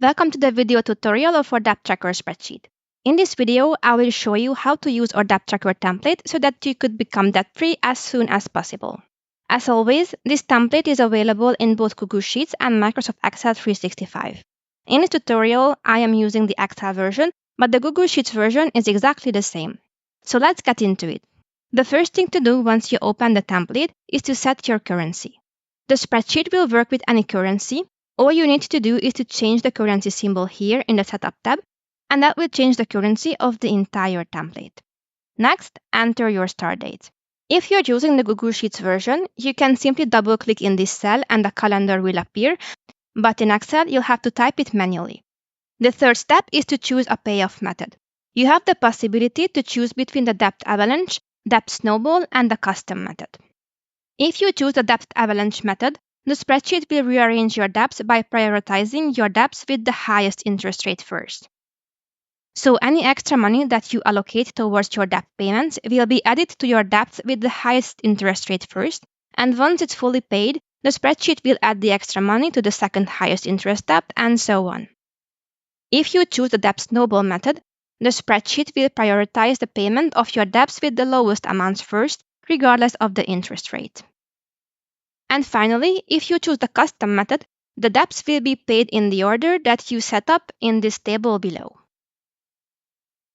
Welcome to the video tutorial of our debt tracker spreadsheet. In this video, I will show you how to use our debt tracker template so that you could become debt-free as soon as possible. As always, this template is available in both Google Sheets and Microsoft Excel 365. In this tutorial, I am using the Excel version, but the Google Sheets version is exactly the same. So let's get into it. The first thing to do once you open the template is to set your currency. The spreadsheet will work with any currency. All you need to do is to change the currency symbol here in the Setup tab, and that will change the currency of the entire template. Next, enter your start date. If you're using the Google Sheets version, you can simply double-click in this cell and the calendar will appear, but in Excel, you'll have to type it manually. The third step is to choose a payoff method. You have the possibility to choose between the Debt Avalanche, Debt Snowball, and the Custom method. If you choose the Debt Avalanche method, the spreadsheet will rearrange your debts by prioritizing your debts with the highest interest rate first. So any extra money that you allocate towards your debt payments will be added to your debts with the highest interest rate first, and once it's fully paid, the spreadsheet will add the extra money to the second highest interest debt, and so on. If you choose the Debt Snowball method, the spreadsheet will prioritize the payment of your debts with the lowest amounts first, regardless of the interest rate. And finally, if you choose the Custom method, the debts will be paid in the order that you set up in this table below.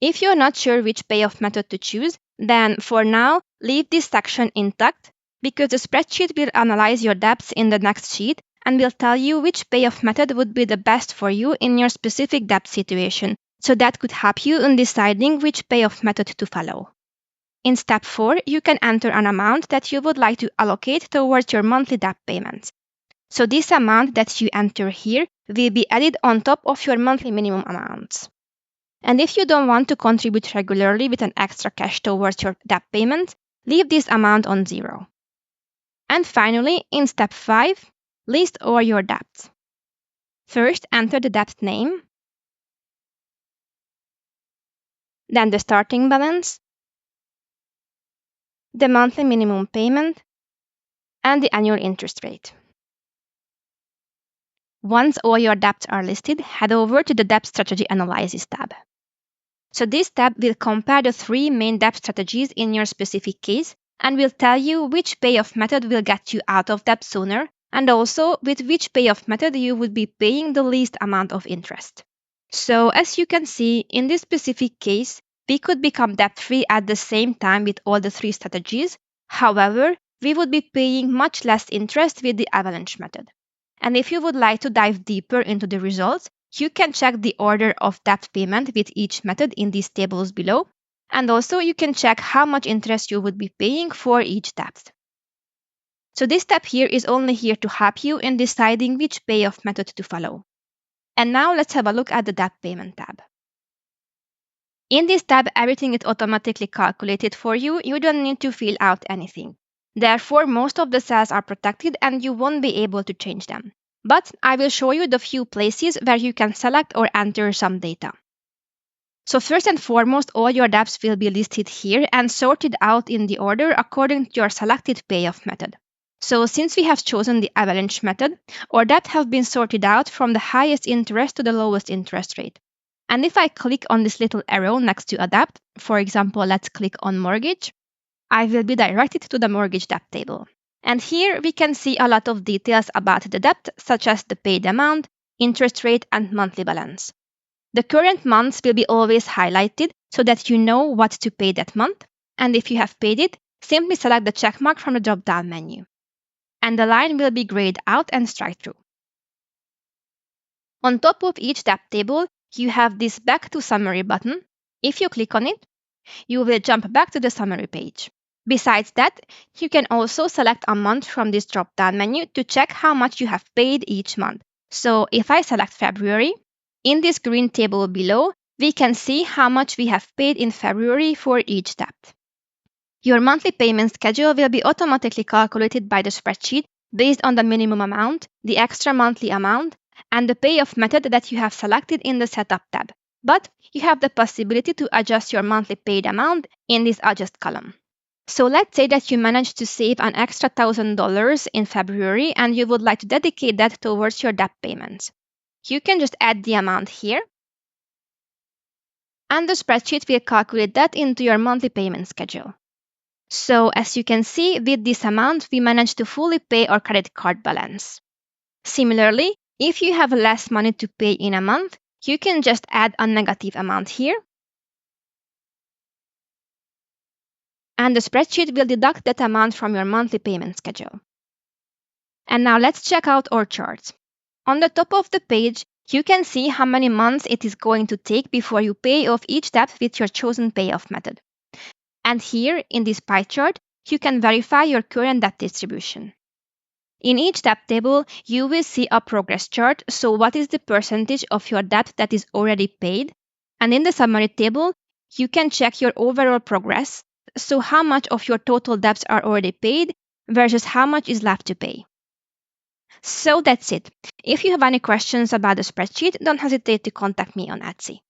If you're not sure which payoff method to choose, then for now, leave this section intact because the spreadsheet will analyze your debts in the next sheet and will tell you which payoff method would be the best for you in your specific debt situation, so that could help you in deciding which payoff method to follow. In step 4, you can enter an amount that you would like to allocate towards your monthly debt payments. So this amount that you enter here will be added on top of your monthly minimum amounts. And if you don't want to contribute regularly with an extra cash towards your debt payments, leave this amount on 0. And finally, in step 5, list all your debts. First, enter the debt name, then the starting balance, the monthly minimum payment, and the annual interest rate. Once all your debts are listed, head over to the Debt Strategy Analysis tab. So this tab will compare the 3 main debt strategies in your specific case and will tell you which payoff method will get you out of debt sooner, and also with which payoff method you would be paying the least amount of interest. So as you can see, in this specific case, we could become debt-free at the same time with all the 3 strategies. However, we would be paying much less interest with the Avalanche method. And if you would like to dive deeper into the results, you can check the order of debt payment with each method in these tables below. And also you can check how much interest you would be paying for each debt. So this step here is only here to help you in deciding which payoff method to follow. And now let's have a look at the debt payment tab. In this tab, everything is automatically calculated for you. You don't need to fill out anything. Therefore, most of the cells are protected and you won't be able to change them. But I will show you the few places where you can select or enter some data. So first and foremost, all your debts will be listed here and sorted out in the order according to your selected payoff method. So since we have chosen the Avalanche method, our debts have been sorted out from the highest interest to the lowest interest rate. And if I click on this little arrow next to a debt, for example, let's click on mortgage, I will be directed to the mortgage debt table. And here we can see a lot of details about the debt, such as the paid amount, interest rate, and monthly balance. The current months will be always highlighted so that you know what to pay that month. And if you have paid it, simply select the checkmark from the drop-down menu. And the line will be grayed out and strike through. On top of each debt table, you have this Back to Summary button. If you click on it, you will jump back to the summary page. Besides that, you can also select a month from this drop-down menu to check how much you have paid each month. So if I select February, in this green table below, we can see how much we have paid in February for each debt. Your monthly payment schedule will be automatically calculated by the spreadsheet based on the minimum amount, the extra monthly amount, and the payoff method that you have selected in the Setup tab. But you have the possibility to adjust your monthly paid amount in this Adjust column. So let's say that you managed to save an extra $1,000 in February and you would like to dedicate that towards your debt payments. You can just add the amount here, and the spreadsheet will calculate that into your monthly payment schedule. So as you can see, with this amount, we managed to fully pay our credit card balance. Similarly, if you have less money to pay in a month, you can just add a negative amount here, and the spreadsheet will deduct that amount from your monthly payment schedule. And now let's check out our charts. On the top of the page, you can see how many months it is going to take before you pay off each debt with your chosen payoff method. And here, in this pie chart, you can verify your current debt distribution. In each debt table, you will see a progress chart, so what is the percentage of your debt that is already paid? And in the summary table, you can check your overall progress, so how much of your total debts are already paid versus how much is left to pay. So that's it. If you have any questions about the spreadsheet, don't hesitate to contact me on Etsy.